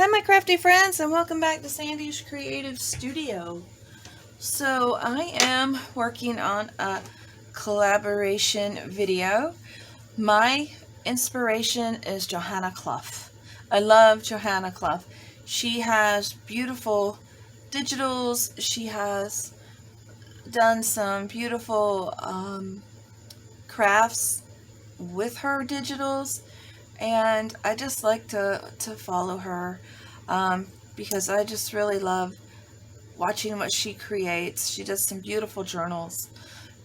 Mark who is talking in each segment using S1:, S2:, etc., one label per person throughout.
S1: Hi my crafty friends, and welcome back to Sandy's Creative Studio. So I am working on a collaboration video. My inspiration is Johanna Clough. I love Johanna Clough. She has beautiful digitals. She has done some beautiful crafts with her digitals, and I just like to follow her because I just really love watching what she creates. She does some beautiful journals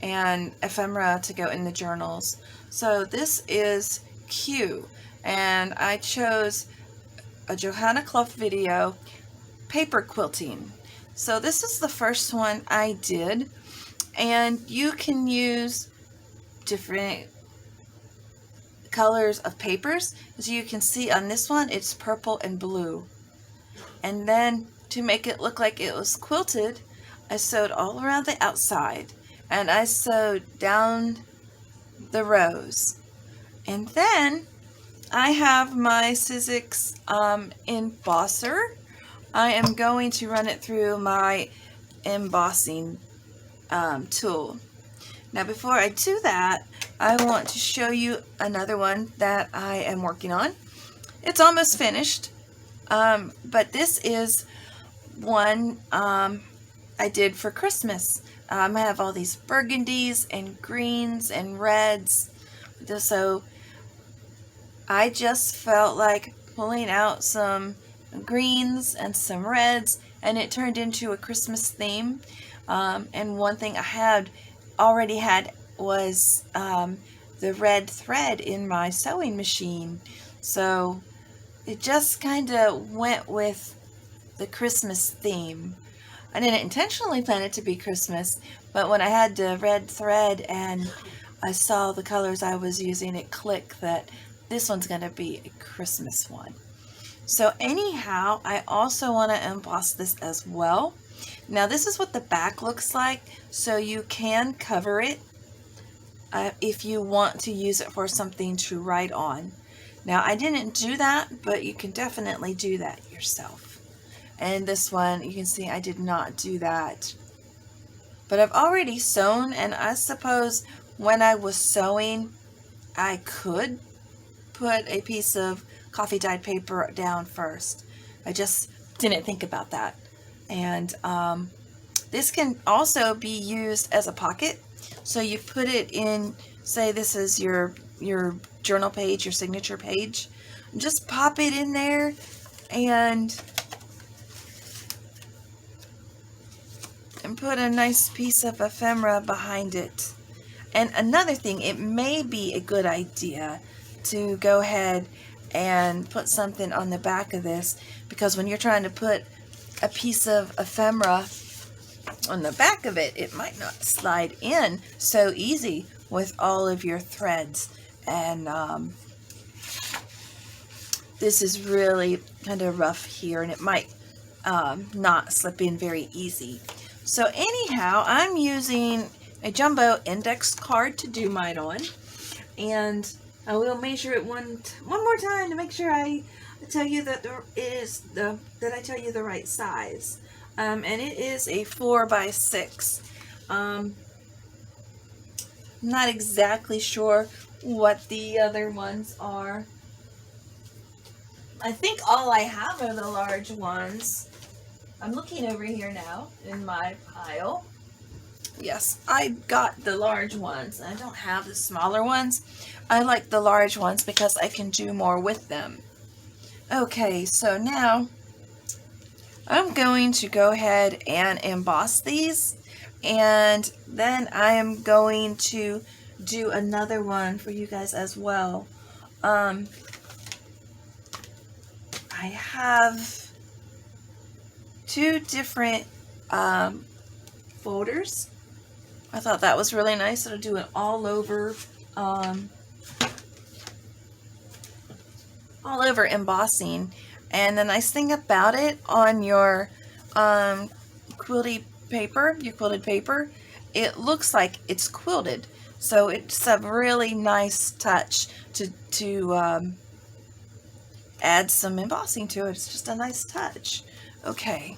S1: and ephemera to go in the journals. So this is Q, and I chose a Johanna Clough video, Paper Quilting. So this is the first one I did, and you can use different colors of papers. As you can see on this one, it's purple and blue. And then to make it look like it was quilted, I sewed all around the outside, and I sewed down the rows. And then I have my Sizzix embosser. I am going to run it through my embossing tool. Now before I do that, I want to show you another one that I am working on. It's almost finished, but this is one I did for Christmas. I have all these burgundies and greens and reds, so I just felt like pulling out some greens and some reds, and it turned into a Christmas theme. And one thing I had already had was the red thread in my sewing machine, so it just kind of went with the Christmas theme. I didn't intentionally plan it to be Christmas, but when I had the red thread and I saw the colors I was using, it clicked that this one's going to be a Christmas one. So anyhow, I also want to emboss this as well. Now this is what the back looks like, so you can cover it if you want to use it for something to write on. Now I didn't do that, but you can definitely do that yourself. And this one, you can see I did not do that. But I've already sewn, and I suppose when I was sewing, I could put a piece of coffee dyed paper down first. I just didn't think about that. And this can also be used as a pocket. So you put it in, say this is your journal page, your signature page. Just pop it in there and put a nice piece of ephemera behind it. And another thing, it may be a good idea to go ahead and put something on the back of this, because when you're trying to put a piece of ephemera on the back of it, it might not slide in so easy with all of your threads. And this is really kind of rough here, and it might not slip in very easy. So anyhow, I'm using a jumbo index card to do mine on, and I will measure it one more time to make sure I tell you that I tell you the right size. And it is a 4x6. Not exactly sure what the other ones are. I think all I have are the large ones. I'm looking over here now in my pile. Yes, I got the large ones. I don't have the smaller ones. I like the large ones because I can do more with them. Okay, so now I'm going to go ahead and emboss these, and then I am going to do another one for you guys as well. I have two different folders. I thought that was really nice. It'll do it all over embossing. And the nice thing about it, on your quilted paper, it looks like it's quilted. So it's a really nice touch to adds some embossing to it. It's just a nice touch. Okay,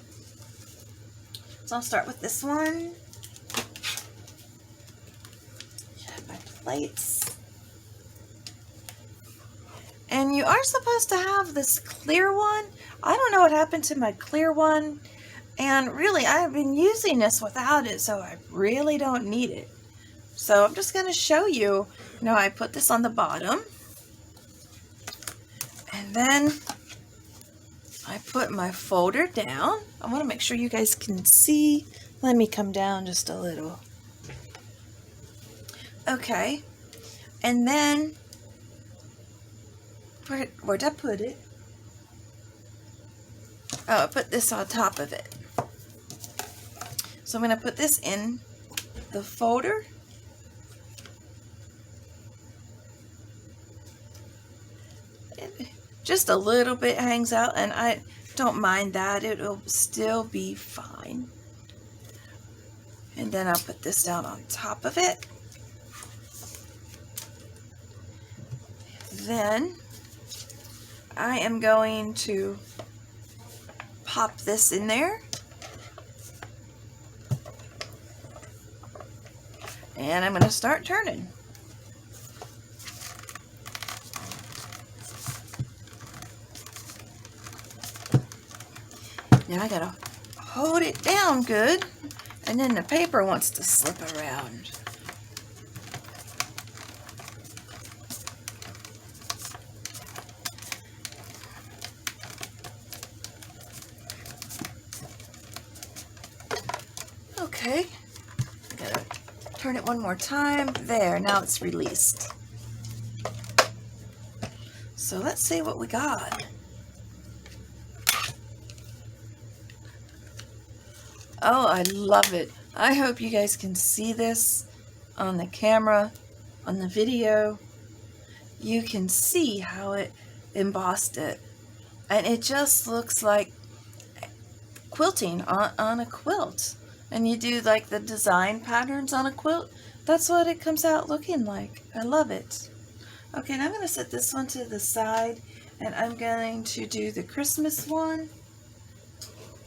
S1: so I'll start with this one. My plates. And you are supposed to have this clear one. I don't know what happened to my clear one. And really, I've been using this without it, so I really don't need it. So I'm just going to show you. You know, I put this on the bottom. And then I put my folder down. I want to make sure you guys can see. Let me come down just a little. Okay. And then, where'd I put it? Oh, I put this on top of it. So I'm going to put this in the folder. Just a little bit hangs out, and I don't mind that. It'll still be fine. And then I'll put this down on top of it. Then I am going to pop this in there. And I'm going to start turning. Now I gotta hold it down good, and then the paper wants to slip around. Okay, I gotta turn it one more time. There, now it's released. So let's see what we got. Oh, I love it. I hope you guys can see this on the camera, on the video. You can see how it embossed it. And it just looks like quilting on a quilt. And you do like the design patterns on a quilt. That's what it comes out looking like. I love it. Okay, now I'm going to set this one to the side. And I'm going to do the Christmas one.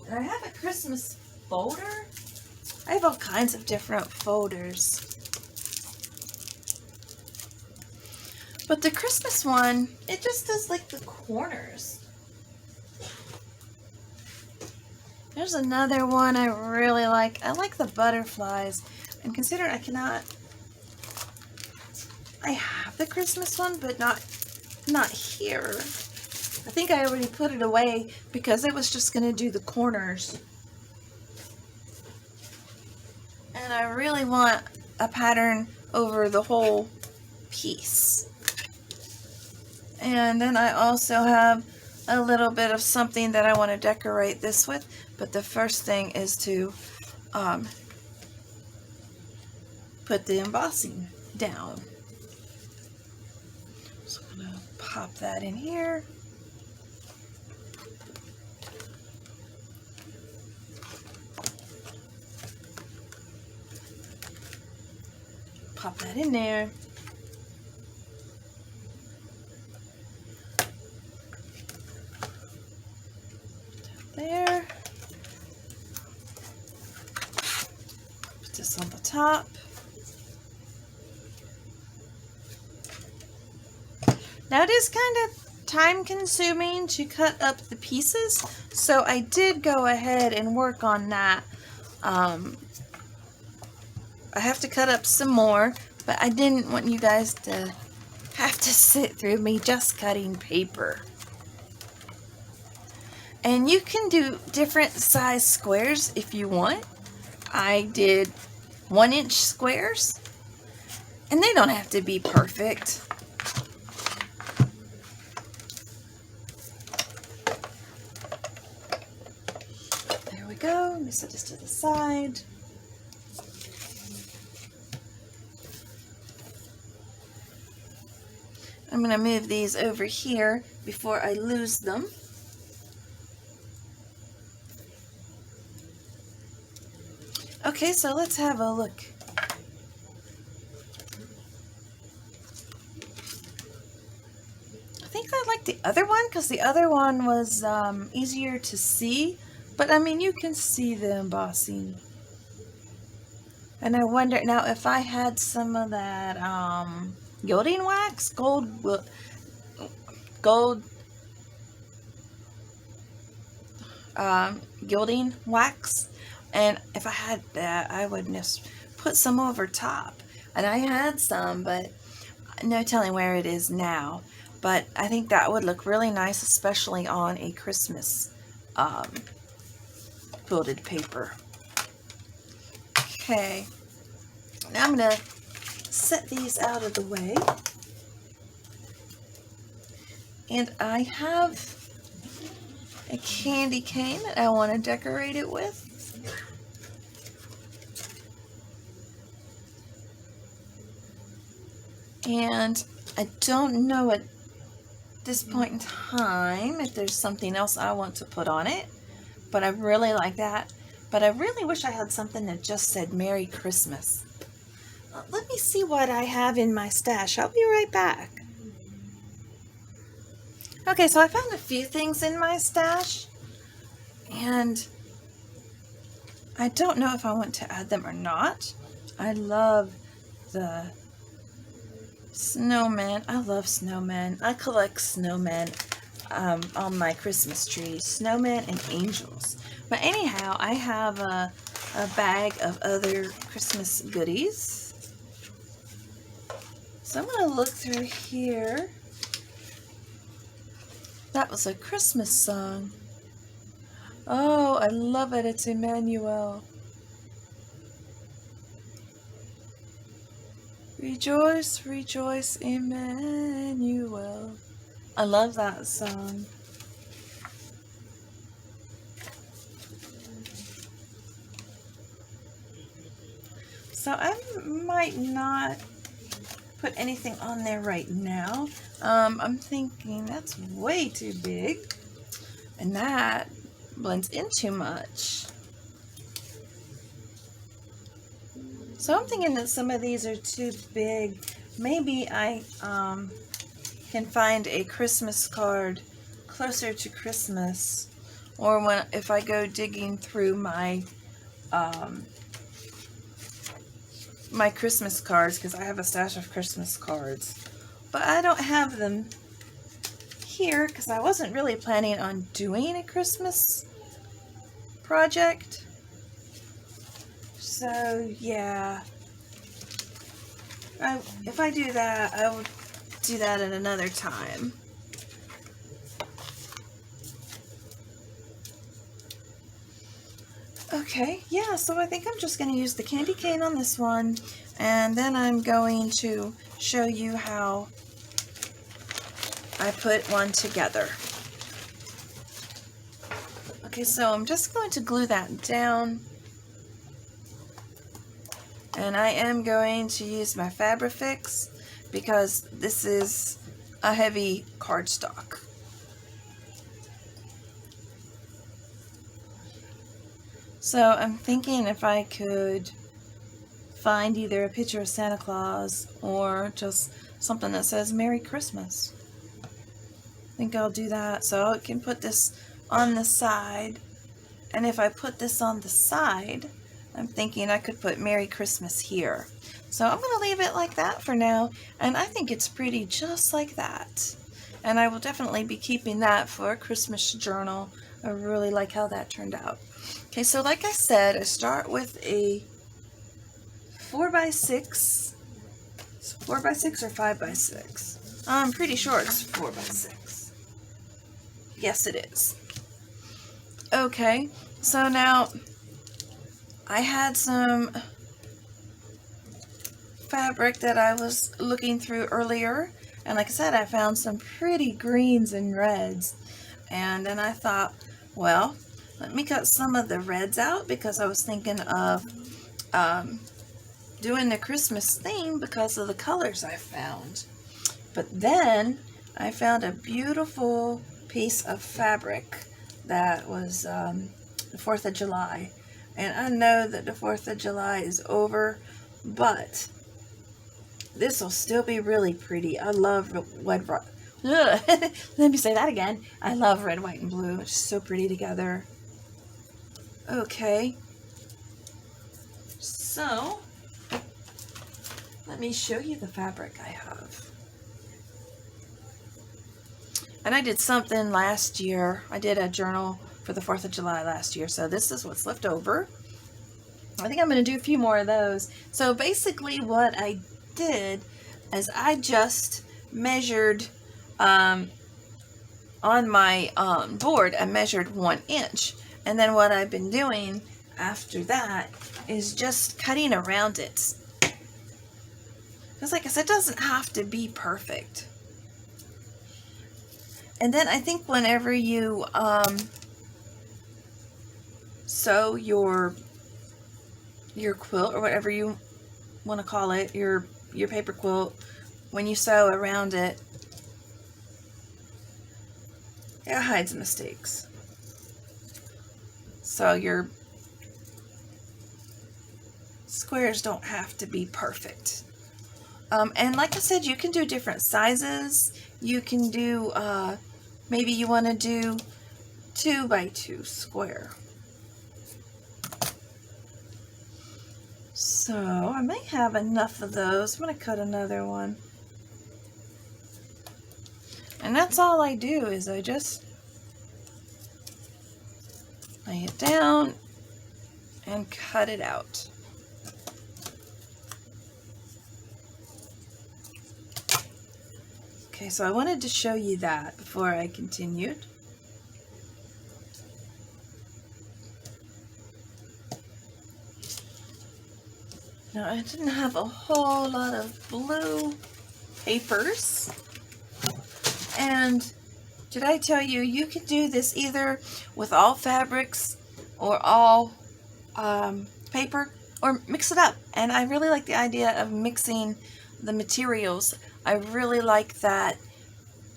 S1: And I have a Christmas folder. I have all kinds of different folders. But the Christmas one, it just does like the corners. There's another one I really like. I like the butterflies. And considering I have the Christmas one, but not here. I think I already put it away because it was just going to do the corners. And I really want a pattern over the whole piece. And then I also have a little bit of something that I want to decorate this with. But the first thing is to put the embossing down. So I'm going to pop that in here. Pop that in there. There. Put this on the top. Now it is kind of time consuming to cut up the pieces, so I did go ahead and work on that. I have to cut up some more, but I didn't want you guys to have to sit through me just cutting paper. And you can do different size squares if you want. I did 1-inch squares, and they don't have to be perfect. There we go. Let me set this to the side. I'm going to move these over here before I lose them. Okay, so let's have a look. I think I like the other one because the other one was easier to see. But I mean, you can see the embossing. And I wonder now if I had some of that gilding wax, gold gilding wax, and if I had that, I would just put some over top. And I had some, but no telling where it is now. But I think that would look really nice, especially on a Christmas quilted paper. Okay, now I'm going to set these out of the way. And I have a candy cane that I want to decorate it with. And I don't know at this point in time if there's something else I want to put on it, but I really like that. But I really wish I had something that just said Merry Christmas. Let me see what I have in my stash. I'll be right back. Okay, so I found a few things in my stash, and I don't know if I want to add them or not. I love the snowman. I love snowmen. I collect snowmen on my Christmas tree. Snowmen and angels. But anyhow, I have a bag of other Christmas goodies. So I'm going to look through here. That was a Christmas song. Oh, I love it. It's Emmanuel. Rejoice, rejoice, Emmanuel. I love that song. So I might not put anything on there right now. I'm thinking that's way too big, and that blends in too much. So I'm thinking that some of these are too big. Maybe I can find a Christmas card closer to Christmas, or if I go digging through my my Christmas cards, because I have a stash of Christmas cards, but I don't have them here because I wasn't really planning on doing a Christmas project. So yeah, if I do that, I will do that at another time. Okay, yeah, so I think I'm just going to use the candy cane on this one, and then I'm going to show you how I put one together. Okay, so I'm just going to glue that down, and I am going to use my Fabrifix because this is a heavy cardstock. So I'm thinking if I could find either a picture of Santa Claus or just something that says Merry Christmas. I think I'll do that. So I can put this on the side. And if I put this on the side, I'm thinking I could put Merry Christmas here. So I'm going to leave it like that for now. And I think it's pretty just like that. And I will definitely be keeping that for a Christmas journal. I really like how that turned out. Okay, so like I said, I start with a 4x6. It's 4x6 or 5x6? I'm pretty sure it's 4x6. Yes, it is. Okay, so now I had some fabric that I was looking through earlier, and like I said, I found some pretty greens and reds, and then I thought, well, let me cut some of the reds out because I was thinking of doing the Christmas theme because of the colors I found. But then I found a beautiful piece of fabric that was the 4th of July. And I know that the 4th of July is over, but this will still be really pretty. I love Let me say that again. I love red, white, and blue. It's so pretty together. Okay. So, let me show you the fabric I have. And I did something last year. I did a journal for the 4th of July last year. So this is what's left over. I think I'm going to do a few more of those. So basically what I did is I just measured on my board, I measured 1 inch. And then what I've been doing after that is just cutting around it. Because like I said, it doesn't have to be perfect. And then I think whenever you sew your quilt, or whatever you want to call it, your paper quilt, when you sew around it, it hides mistakes. So your squares don't have to be perfect. And like I said, you can do different sizes. You can do, maybe you want to do 2 by 2 square. So I may have enough of those. I'm going to cut another one. And that's all I do, is I just lay it down and cut it out. Okay, so I wanted to show you that before I continued. Now, I didn't have a whole lot of blue papers. And did I tell you, you can do this either with all fabrics or all paper, or mix it up. And I really like the idea of mixing the materials. I really like that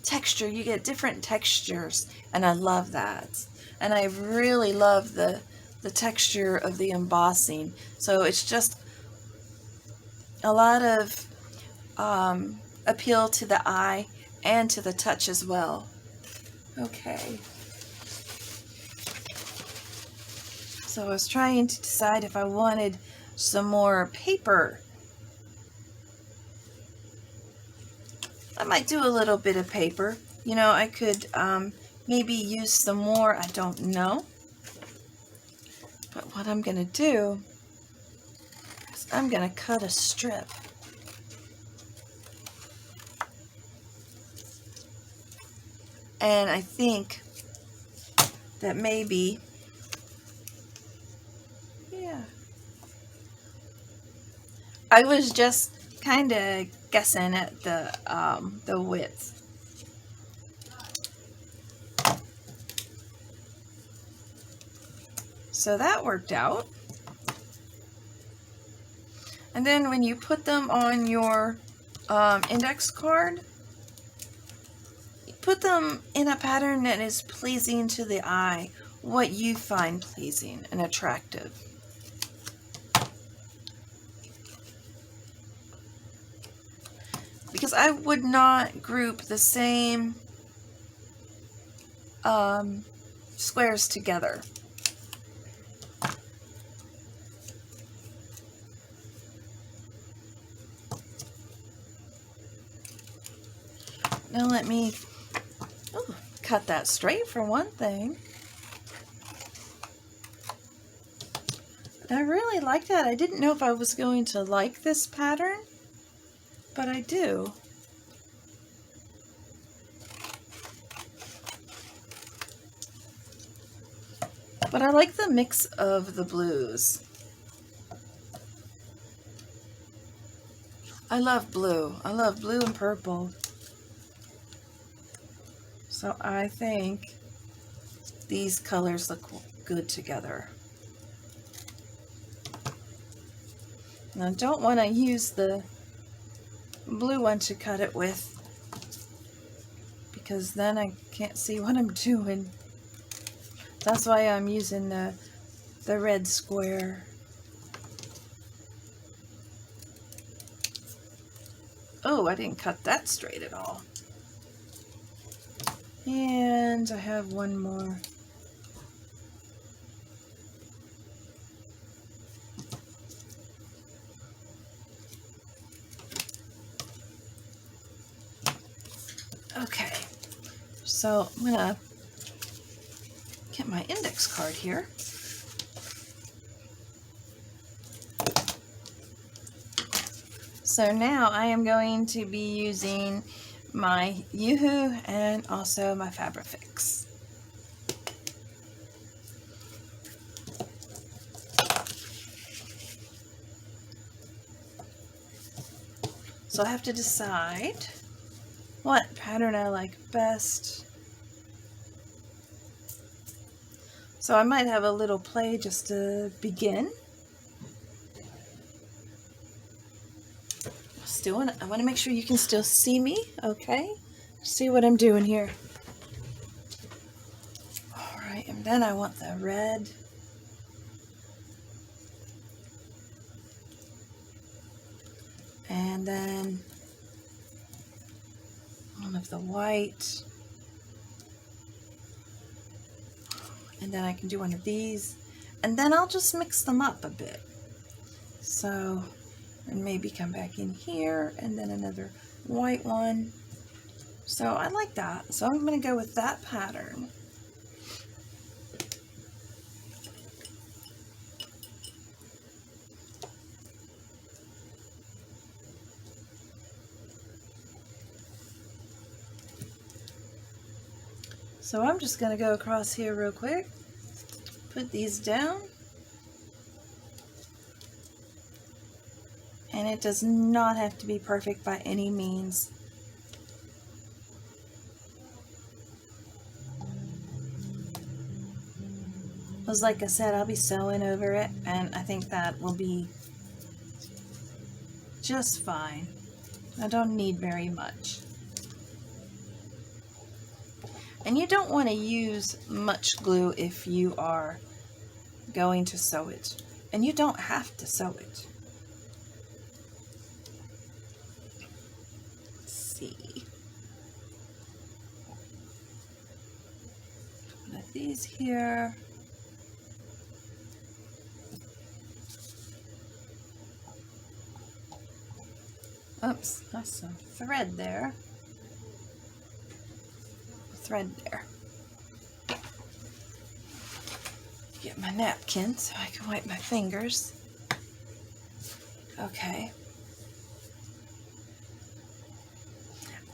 S1: texture. You get different textures, and I love that. And I really love the texture of the embossing. So it's just a lot of appeal to the eye and to the touch as well. Okay. So I was trying to decide if I wanted some more paper. I might do a little bit of paper. You know, I could maybe use some more. I don't know. But what I'm going to do is I'm going to cut a strip. And I think that maybe, yeah, I was just kind of guessing at the width. So that worked out. And then when you put them on your index card, put them in a pattern that is pleasing to the eye, what you find pleasing and attractive. Because I would not group the same squares together. Now let me cut that straight for one thing. But I really like that. I didn't know if I was going to like this pattern, but I do. But I like the mix of the blues. I love blue. I love blue and purple. So I think these colors look good together. And I don't want to use the blue one to cut it with, because then I can't see what I'm doing. That's why I'm using the red square. Oh, I didn't cut that straight at all. And I have one more. Okay, so I'm gonna get my index card here. So now I am going to be using my Yoo-Hoo and also my Fabrifix. So I have to decide what pattern I like best. So I might have a little play just to begin. I want to make sure you can still see me, okay? See what I'm doing here. All right, and then I want the red. And then one of the white. And then I can do one of these. And then I'll just mix them up a bit. So, and maybe come back in here and then another white one. So I like that. So I'm going to go with that pattern. So I'm just going to go across here real quick, put these down, and it does not have to be perfect by any means. Because like I said, I'll be sewing over it, and I think that will be just fine. I don't need very much. And you don't want to use much glue if you are going to sew it. And you don't have to sew it. Let's see. One of these here. Oops, that's some thread there. Thread there. Get my napkin so I can wipe my fingers. Okay.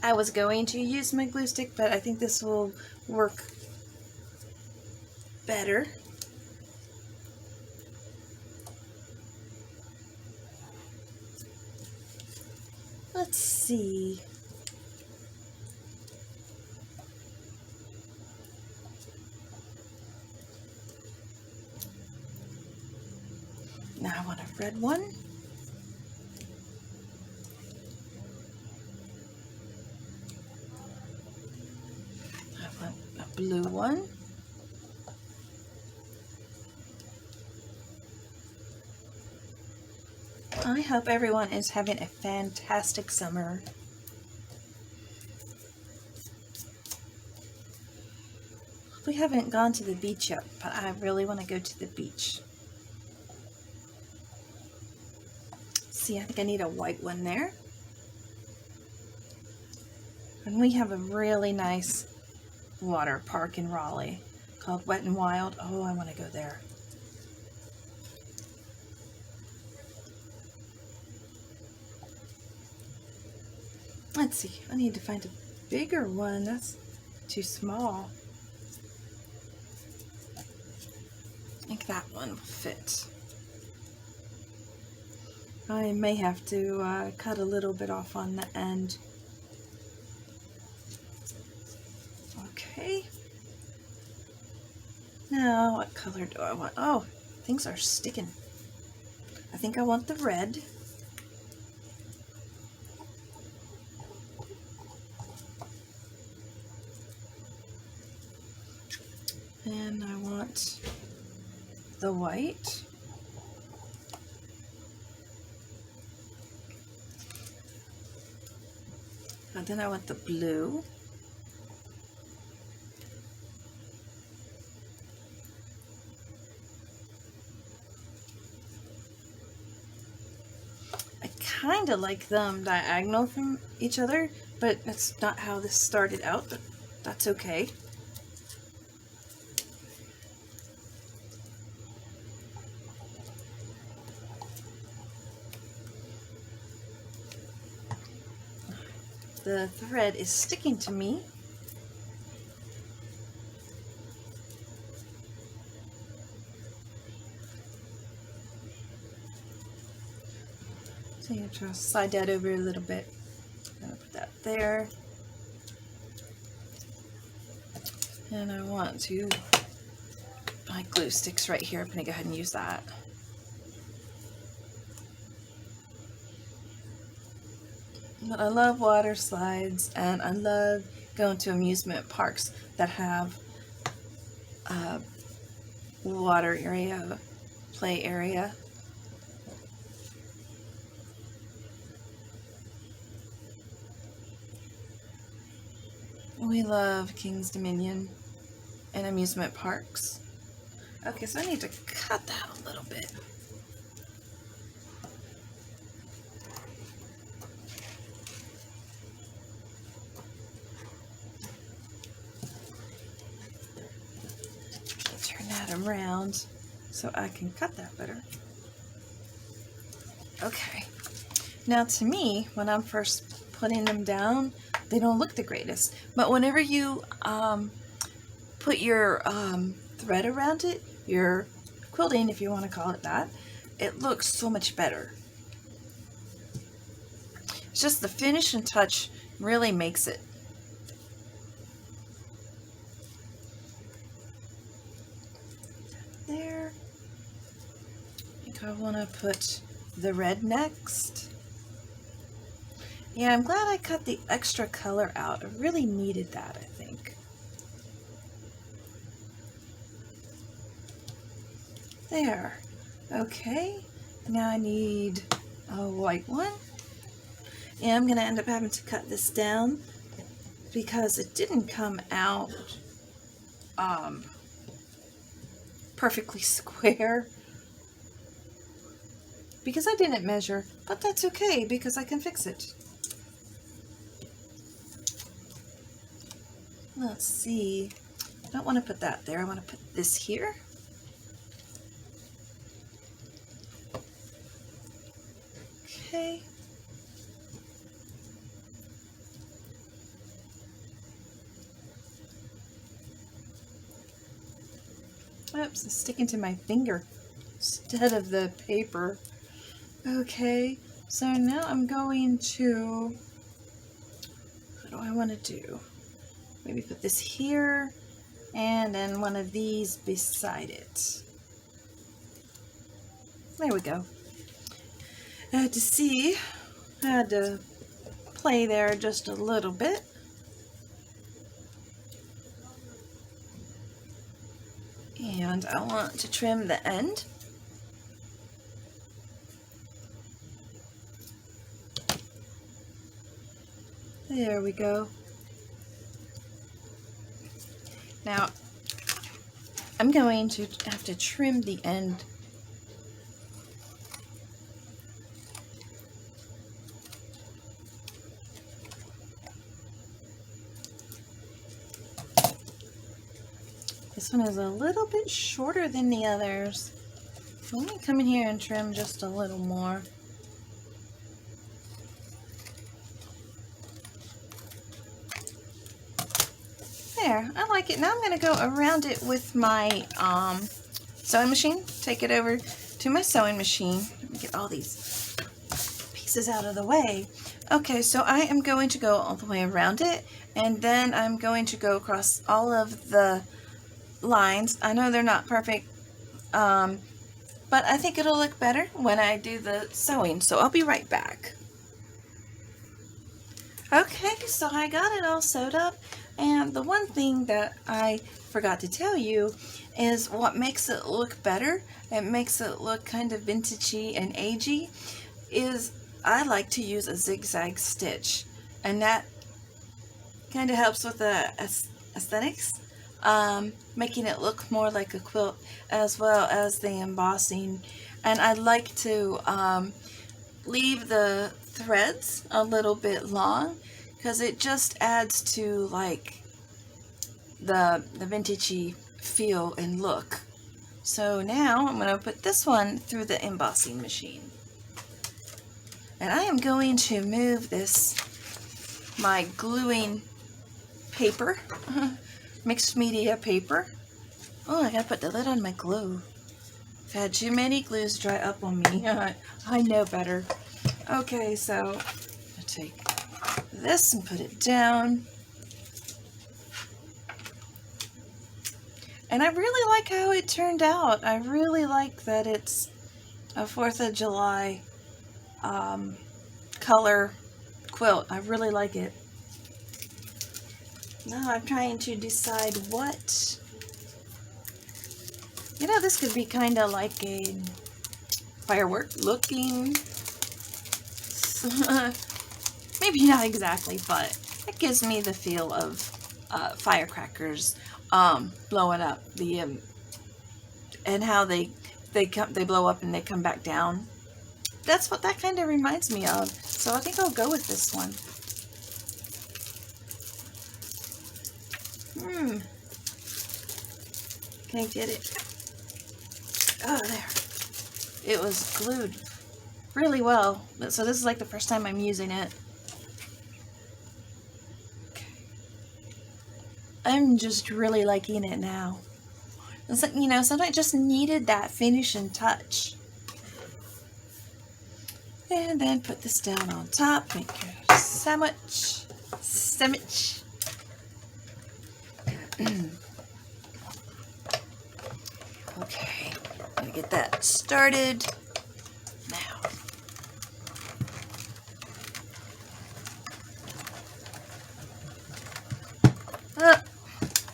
S1: I was going to use my glue stick, but I think this will work better. Let's see. Now I want a red one. I want a blue one. I hope everyone is having a fantastic summer. We haven't gone to the beach yet, but I really want to go to the beach. See, I think I need a white one there. And we have a really nice water park in Raleigh called Wet and Wild. Oh, I want to go there. Let's see, I need to find a bigger one. That's too small. I think that one will fit. I may have to cut a little bit off on the end. Okay. Now, what color do I want? Oh, things are sticking. I think I want the red. And I want the white. And then I want the blue. kind of like them diagonal from each other, but that's not how this started out, but that's okay. The thread is sticking to me. So you try to slide that over a little bit. I'm gonna put that there. And I want to, my glue sticks right here. I'm gonna go ahead and use that. But I love water slides, and I love going to amusement parks that have a water area, play area. We love King's Dominion and amusement parks. Okay, so I need to cut that a little bit. Turn that around so I can cut that better. Okay, now to me, when I'm first putting them down, they don't look the greatest. But whenever you put your thread around it, your quilting, if you want to call it that, it looks so much better. It's just the finish and touch really makes it. There. I think I want to put the red next. Yeah, I'm glad I cut the extra color out. I really needed that, I think. There. Okay, now I need a white one. And I'm going to end up having to cut this down because it didn't come out perfectly square. Because I didn't measure, but that's okay because I can fix it. Let's see. I don't want to put that there. I want to put this here. Okay. Oops, it's sticking to my finger instead of the paper. Okay, so now I'm going to, what do I want to do? Maybe put this here and then one of these beside it. There we go. I had to see, I had to play there just a little bit. And I want to trim the end. There we go. Now, I'm going to have to trim the end. This one is a little bit shorter than the others. Let me come in here and trim just a little more. There, I like it. Now I'm going to go around it with my sewing machine. Take it over to my sewing machine. Let me get all these pieces out of the way. Okay, so I am going to go all the way around it, and then I'm going to go across all of the lines. I know they're not perfect, but I think it'll look better when I do the sewing, so I'll be right back. Okay, so I got it all sewed up, and the one thing that I forgot to tell you is what makes it look better, it makes it look kind of vintagey and agey, is I like to use a zigzag stitch, and that kind of helps with the aesthetics, making it look more like a quilt, as well as the embossing. And I like to leave the threads a little bit long because it just adds to like the vintagey feel and look. So now I'm going to put this one through the embossing machine. And I am going to move this, my gluing paper, mixed media paper. Oh, I gotta put the lid on my glue. I've had too many glues dry up on me. I know better. Okay, so I'll take this and put it down. And I really like how it turned out. I really like that it's a 4th of July color quilt. I really like it. Now I'm trying to decide what, you know, this could be kind of like a firework looking, maybe not exactly, but it gives me the feel of firecrackers blowing up, the and how they blow up and they come back down. That's what that kind of reminds me of. So I think I'll go with this one. Can I get it? Oh, there. It was glued really well. So this is like the first time I'm using it. Okay. I'm just really liking it now. It's like, you know, sometimes I just needed that finishing touch. And then put this down on top, make your sandwich. Okay, gonna get that started now.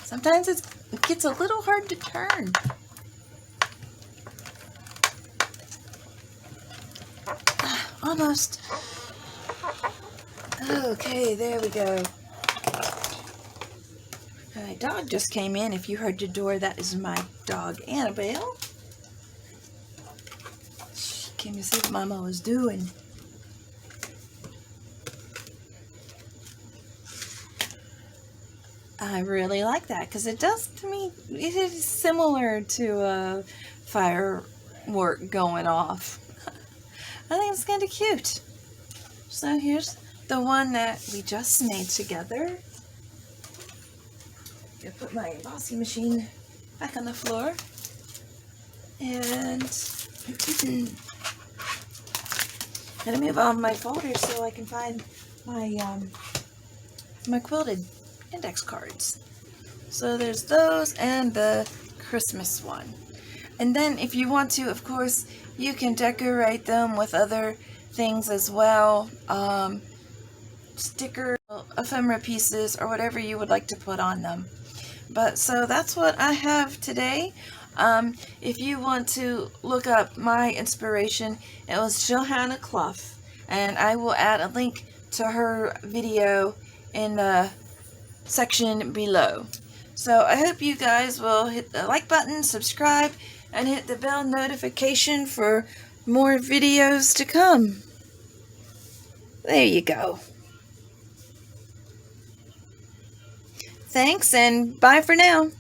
S1: Sometimes it gets a little hard to turn. Almost. Okay, there we go. My dog just came in. If you heard the door, that is my dog, Annabelle. She came to see what Mama was doing. I really like that because it does, to me, it is similar to firework going off. I think it's kind of cute. So here's the one that we just made together. Gonna put my embossing machine back on the floor. And gonna move on my folder so I can find my my quilted index cards. So there's those and the Christmas one. And then if you want to, of course, you can decorate them with other things as well. Stickers, ephemera pieces, or whatever you would like to put on them. But so that's what I have today. If you want to look up my inspiration, it was Johanna Clough. And I will add a link to her video in the section below. So I hope you guys will hit the like button, subscribe, and hit the bell notification for more videos to come. There you go. Thanks and bye for now.